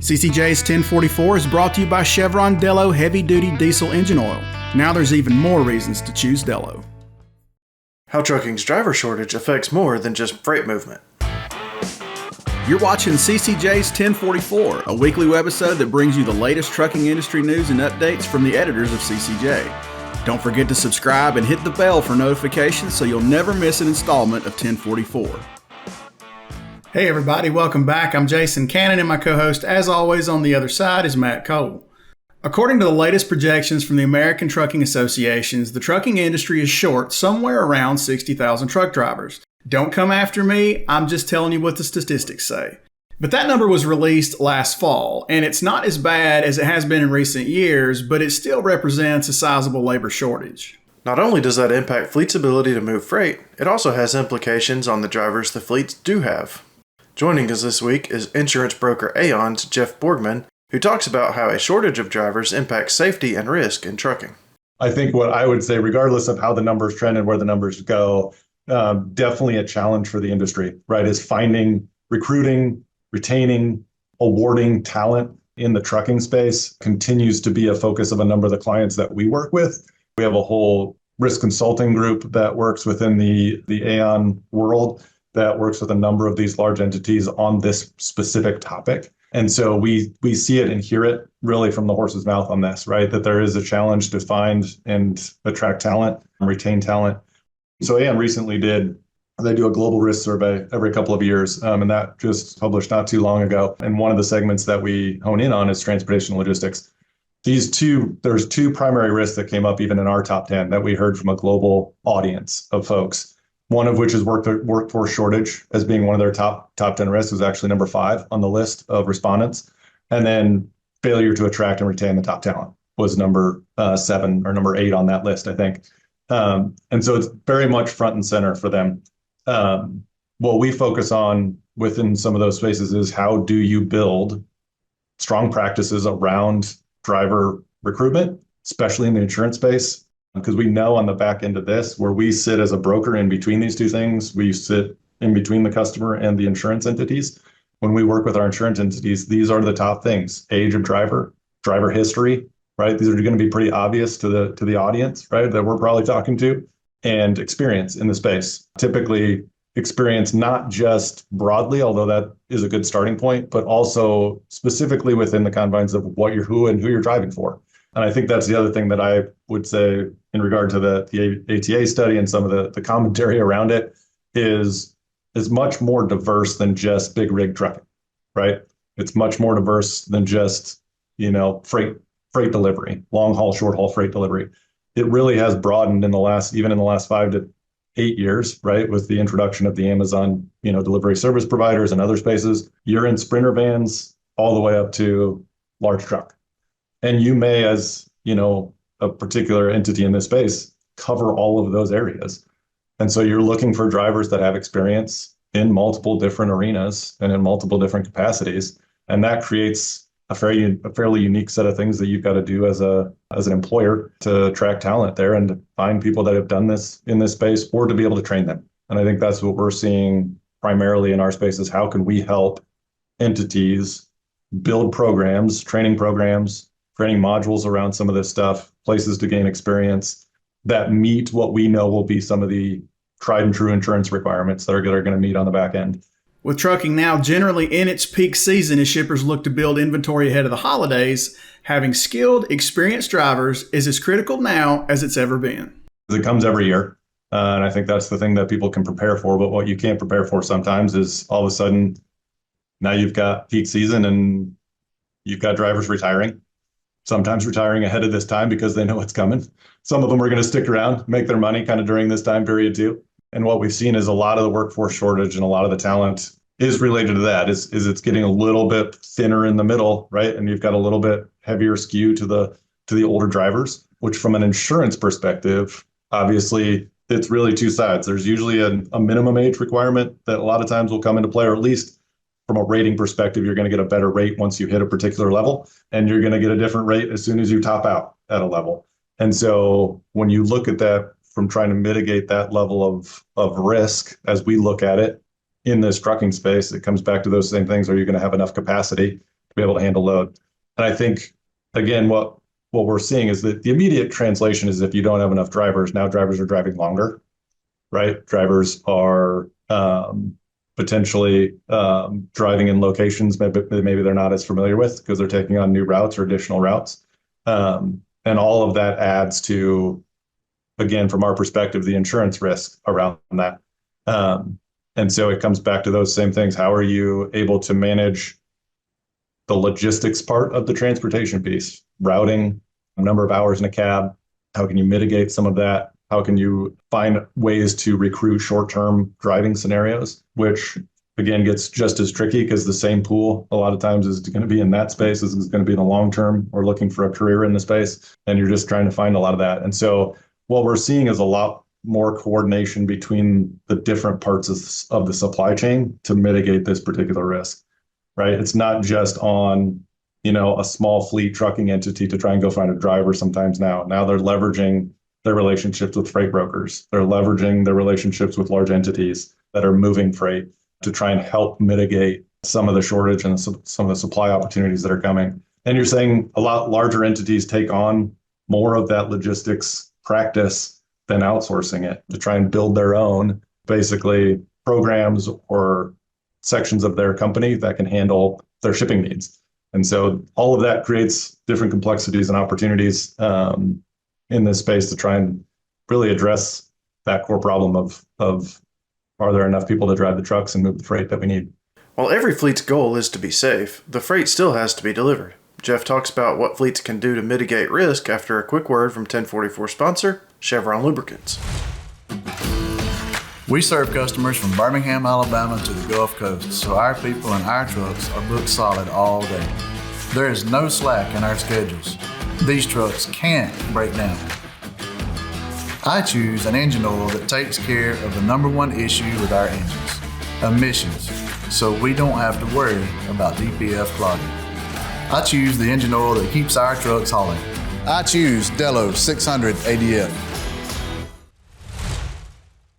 CCJ's 1044 is brought to you by Chevron Dello Heavy Duty Diesel Engine Oil. Now there's even more reasons to choose Dello. How trucking's driver shortage affects more than just freight movement. You're watching CCJ's 1044, a weekly webisode that brings you the latest trucking industry news and updates from the editors of CCJ. Don't forget to subscribe and hit the bell for notifications so you'll never miss an installment of 1044. Hey everybody, welcome back. I'm Jason Cannon and my co-host, as always, on the other side is Matt Cole. According to the latest projections from the American Trucking Associations, the trucking industry is short somewhere around 60,000 truck drivers. Don't come after me, I'm just telling you what the statistics say. But that number was released last fall, and it's not as bad as it has been in recent years, but it still represents a sizable labor shortage. Not only does that impact fleet's ability to move freight, it also has implications on the drivers the fleets do have. Joining us this week is insurance broker Aon's Jeff Borgman, who talks about how a shortage of drivers impacts safety and risk in trucking. I think what I would say, regardless of how the numbers trend and where the numbers go, definitely a challenge for the industry, right, is finding, recruiting, retaining, awarding talent in the trucking space continues to be a focus of a number of the clients that we work with. We have a whole risk consulting group that works within the Aon world that works with a number of these large entities on this specific topic. And so we see it and hear it really from the horse's mouth on this, right? That there is a challenge to find and attract talent and retain talent. So Aon recently they do a global risk survey every couple of years, and that just published not too long ago. And one of the segments that we hone in on is transportation logistics. There's two primary risks that came up even in our top 10 that we heard from a global audience of folks. One of which is workforce shortage as being one of their top 10 risks, was actually number 5 on the list of respondents. And then failure to attract and retain the top talent was number 7 or number 8 on that list, I think. And so it's very much front and center for them. What we focus on within some of those spaces is how do you build strong practices around driver recruitment, especially in the insurance space. Because we know on the back end of this, where we sit as a broker in between these two things, we sit in between the customer and the insurance entities. When we work with our insurance entities, these are the top things: age of driver history, right? These are going to be pretty obvious to the audience, right, that we're probably talking to, and experience in the space. Typically, experience not just broadly, although that is a good starting point, but also specifically within the confines of who you're driving for. And I think that's the other thing that I would say in regard to the ATA study and some of the commentary around it is much more diverse than just big rig trucking, right? It's much more diverse than just, freight delivery, long haul, short haul freight delivery. It really has broadened in the last 5 to 8 years, right? With the introduction of the Amazon, delivery service providers and other spaces. You're in Sprinter vans all the way up to large truck. And you may, as a particular entity in this space, cover all of those areas. And so you're looking for drivers that have experience in multiple different arenas and in multiple different capacities. And that creates a fairly unique set of things that you've got to do as an employer to attract talent there and to find people that have done this in this space, or to be able to train them. And I think that's what we're seeing primarily in our space, is how can we help entities build programs, training modules around some of this stuff, places to gain experience that meet what we know will be some of the tried and true insurance requirements that are going to meet on the back end. With trucking now generally in its peak season as shippers look to build inventory ahead of the holidays, having skilled, experienced drivers is as critical now as it's ever been. It comes every year, and I think that's the thing that people can prepare for. But what you can't prepare for sometimes is all of a sudden, now you've got peak season and you've got drivers retiring. Sometimes retiring ahead of this time because they know it's coming. Some of them are going to stick around, make their money kind of during this time period too. And what we've seen is a lot of the workforce shortage and a lot of the talent is related to that, is it's getting a little bit thinner in the middle, right? And you've got a little bit heavier skew to the older drivers, which from an insurance perspective, obviously it's really two sides. There's usually a minimum age requirement that a lot of times will come into play, or at least from a rating perspective, you're going to get a better rate once you hit a particular level, and you're going to get a different rate as soon as you top out at a level. And so when you look at that from trying to mitigate that level of risk, as we look at it in this trucking space, it comes back to those same things. Are you going to have enough capacity? be able to handle load. And I think, again, what we're seeing is that the immediate translation is if you don't have enough drivers, now drivers are driving longer, right? Drivers are potentially driving in locations maybe they're not as familiar with because they're taking on new routes or additional routes. And all of that adds to, again, from our perspective, the insurance risk around that. And so it comes back to those same things. How are you able to manage the logistics part of the transportation piece, routing, number of hours in a cab? How can you mitigate some of that? How can you find ways to recruit short-term driving scenarios, which again gets just as tricky because the same pool a lot of times is going to be in that space as is going to be in the long term or looking for a career in the space. And you're just trying to find a lot of that. And so what we're seeing is a lot more coordination between the different parts of the supply chain to mitigate this particular risk, right? It's not just on, a small fleet trucking entity to try and go find a driver sometimes now. Now they're leveraging their relationships with freight brokers. They're leveraging their relationships with large entities that are moving freight to try and help mitigate some of the shortage and some of the supply opportunities that are coming. And you're saying a lot larger entities take on more of that logistics practice than outsourcing it to try and build their own, basically, programs or sections of their company that can handle their shipping needs. And so all of that creates different complexities and opportunities in this space to try and really address that core problem of are there enough people to drive the trucks and move the freight that we need? While every fleet's goal is to be safe, the freight still has to be delivered. Jeff talks about what fleets can do to mitigate risk after a quick word from 1044 sponsor, Chevron Lubricants. We serve customers from Birmingham, Alabama to the Gulf Coast, so our people and our trucks are booked solid all day. There is no slack in our schedules. These trucks can't break down. I choose an engine oil that takes care of the number one issue with our engines, emissions, so we don't have to worry about DPF clogging. I choose the engine oil that keeps our trucks hauling. I choose Delos 600 ADF.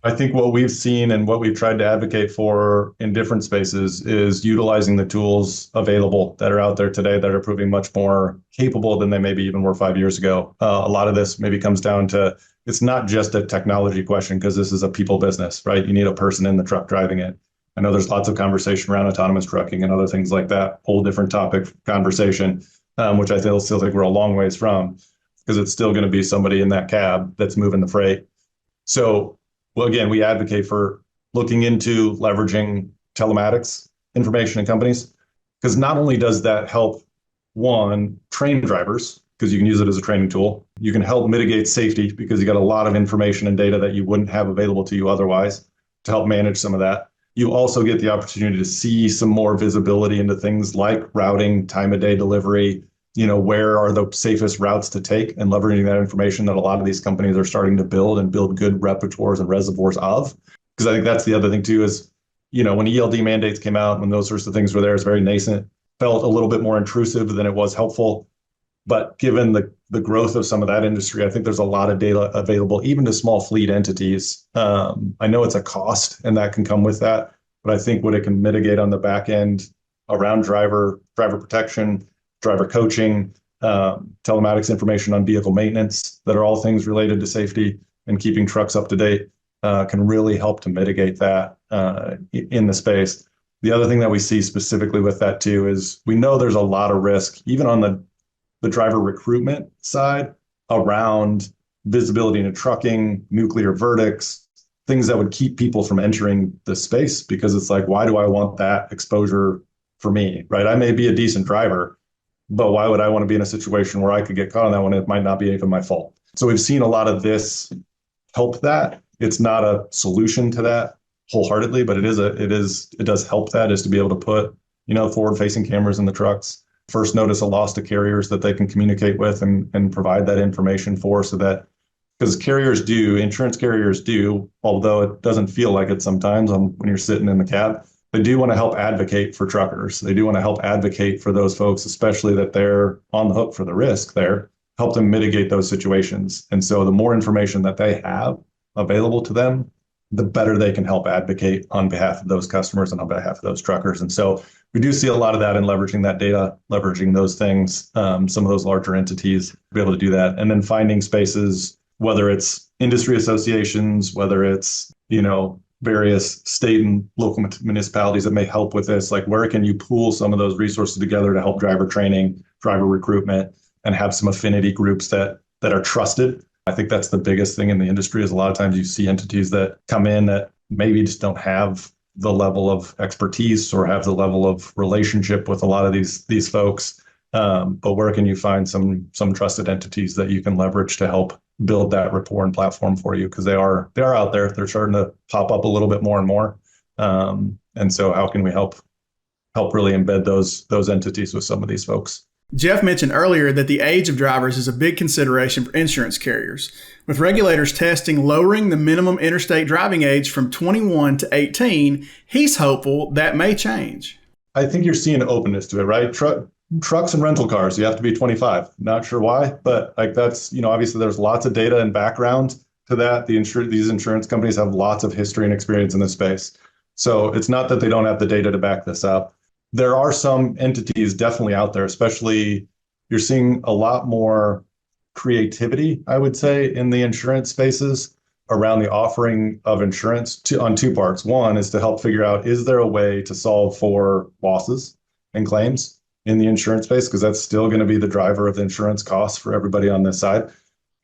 I think what we've seen and what we've tried to advocate for in different spaces is utilizing the tools available that are out there today that are proving much more capable than they maybe even were 5 years ago. A lot of this maybe comes down to it's not just a technology question because this is a people business, right? You need a person in the truck driving it. I know there's lots of conversation around autonomous trucking and other things like that, whole different topic conversation, which I still think we're a long ways from because it's still going to be somebody in that cab that's moving the freight. So, well, again, we advocate for looking into leveraging telematics information in companies because not only does that help, one, train drivers, because you can use it as a training tool. You can help mitigate safety because you got a lot of information and data that you wouldn't have available to you otherwise to help manage some of that. You also get the opportunity to see some more visibility into things like routing, time of day delivery, where are the safest routes to take and leveraging that information that a lot of these companies are starting to build good repertoires and reservoirs of. Because I think that's the other thing too is, when ELD mandates came out, when those sorts of things were there, it's very nascent, felt a little bit more intrusive than it was helpful. But given the growth of some of that industry, I think there's a lot of data available, even to small fleet entities. I know it's a cost and that can come with that, but I think what it can mitigate on the back end around driver protection, driver coaching, telematics information on vehicle maintenance, that are all things related to safety and keeping trucks up to date, can really help to mitigate that in the space. The other thing that we see specifically with that too is we know there's a lot of risk, even on the driver recruitment side, around visibility into trucking, nuclear verdicts, things that would keep people from entering the space because it's like, why do I want that exposure for me, right? I may be a decent driver, but why would I want to be in a situation where I could get caught on that when it might not be even my fault? So we've seen a lot of this help that. It's not a solution to that wholeheartedly, but it does help that, is to be able to put, forward-facing cameras in the trucks, first notice a loss to carriers that they can communicate with and provide that information for, so that, because insurance carriers do, although it doesn't feel like it sometimes when you're sitting in the cab, they do want to help advocate for truckers. They do want to help advocate for those folks, especially that they're on the hook for the risk there, help them mitigate those situations. And so the more information that they have available to them, the better they can help advocate on behalf of those customers and on behalf of those truckers. And so we do see a lot of that in leveraging that data, leveraging those things, some of those larger entities to be able to do that. And then finding spaces, whether it's industry associations, whether it's, various state and local municipalities that may help with this, like where can you pool some of those resources together to help driver training, driver recruitment, and have some affinity groups that are trusted. I think that's the biggest thing in the industry is a lot of times you see entities that come in that maybe just don't have the level of expertise or have the level of relationship with a lot of these folks. But where can you find some trusted entities that you can leverage to help build that rapport and platform for you? Because they are out there. They're starting to pop up a little bit more and more. And so how can we help really embed those entities with some of these folks? Jeff mentioned earlier that the age of drivers is a big consideration for insurance carriers. With regulators testing lowering the minimum interstate driving age from 21 to 18, he's hopeful that may change. I think you're seeing openness to it, right? Trucks and rental cars, you have to be 25. Not sure why, but like that's, obviously there's lots of data and background to that. These insurance companies have lots of history and experience in this space. So it's not that they don't have the data to back this up. There are some entities definitely out there, especially you're seeing a lot more creativity, I would say, in the insurance spaces around the offering of insurance on two parts. One is to help figure out, is there a way to solve for losses and claims in the insurance space? Because that's still going to be the driver of the insurance costs for everybody on this side.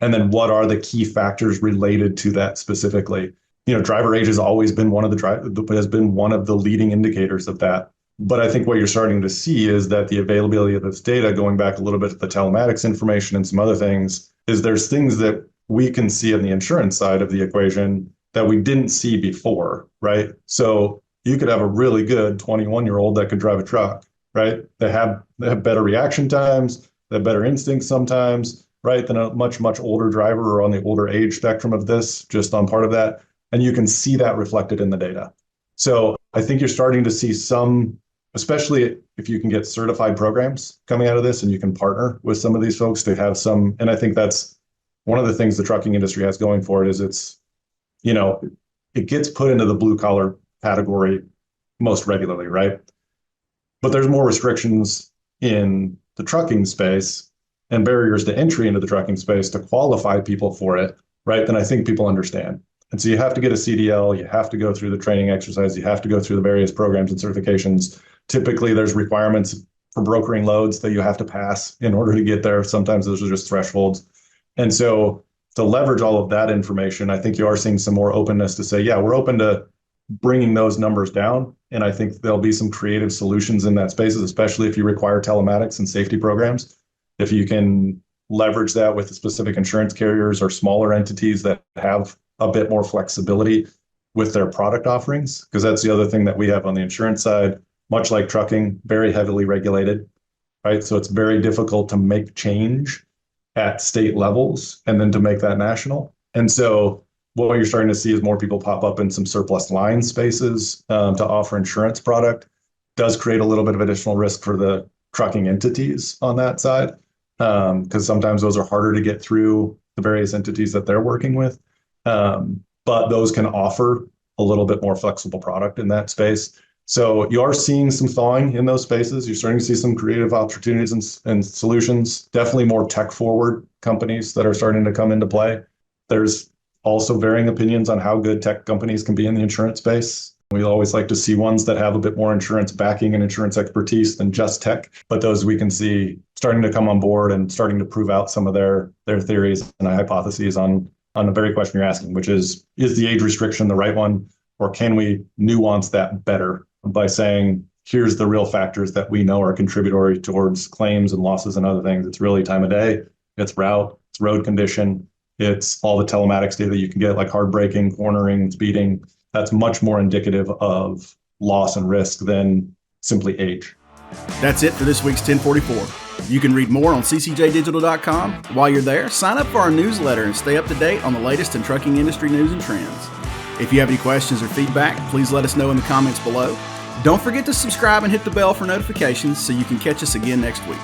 And then what are the key factors related to that specifically? Driver age has always been one of the leading indicators of that. But I think what you're starting to see is that the availability of this data, going back a little bit to the telematics information and some other things, is there's things that we can see on the insurance side of the equation that we didn't see before, right? So you could have a really good 21-year-old that could drive a truck, right? They have better reaction times, they have better instincts sometimes, right? Than a much, much older driver or on the older age spectrum of this, just on part of that. And you can see that reflected in the data. So I think you're starting to see some, especially if you can get certified programs coming out of this and you can partner with some of these folks to have some, and I think that's one of the things the trucking industry has going for it is it gets put into the blue collar category most regularly, right? But there's more restrictions in the trucking space and barriers to entry into the trucking space to qualify people for it, right? Than I think people understand. And so you have to get a CDL, you have to go through the training exercise, you have to go through the various programs and certifications. Typically, there's requirements for brokering loads that you have to pass in order to get there. Sometimes those are just thresholds. And so to leverage all of that information, I think you are seeing some more openness to say, yeah, we're open to bringing those numbers down. And I think there'll be some creative solutions in that space, especially if you require telematics and safety programs. If you can leverage that with specific insurance carriers or smaller entities that have a bit more flexibility with their product offerings, because that's the other thing that we have on the insurance side, much like trucking, very heavily regulated, right? So it's very difficult to make change at state levels and then to make that national. And so what you're starting to see is more people pop up in some surplus line spaces to offer insurance product. Does create a little bit of additional risk for the trucking entities on that side, because sometimes those are harder to get through the various entities that they're working with. But those can offer a little bit more flexible product in that space. So you are seeing some thawing in those spaces. You're starting to see some creative opportunities and solutions, definitely more tech forward companies that are starting to come into play. There's also varying opinions on how good tech companies can be in the insurance space. We always like to see ones that have a bit more insurance backing and insurance expertise than just tech, but those we can see starting to come on board and starting to prove out some of their theories and hypotheses on the very question you're asking, which is the age restriction the right one, or can we nuance that better by saying, here's the real factors that we know are contributory towards claims and losses and other things. It's really time of day, it's route, it's road condition, it's all the telematics data you can get, like hard braking, cornering, speeding. That's much more indicative of loss and risk than simply age. That's it for this week's 1044. You can read more on ccjdigital.com. While you're there, sign up for our newsletter and stay up to date on the latest in trucking industry news and trends. If you have any questions or feedback, please let us know in the comments below. Don't forget to subscribe and hit the bell for notifications so you can catch us again next week.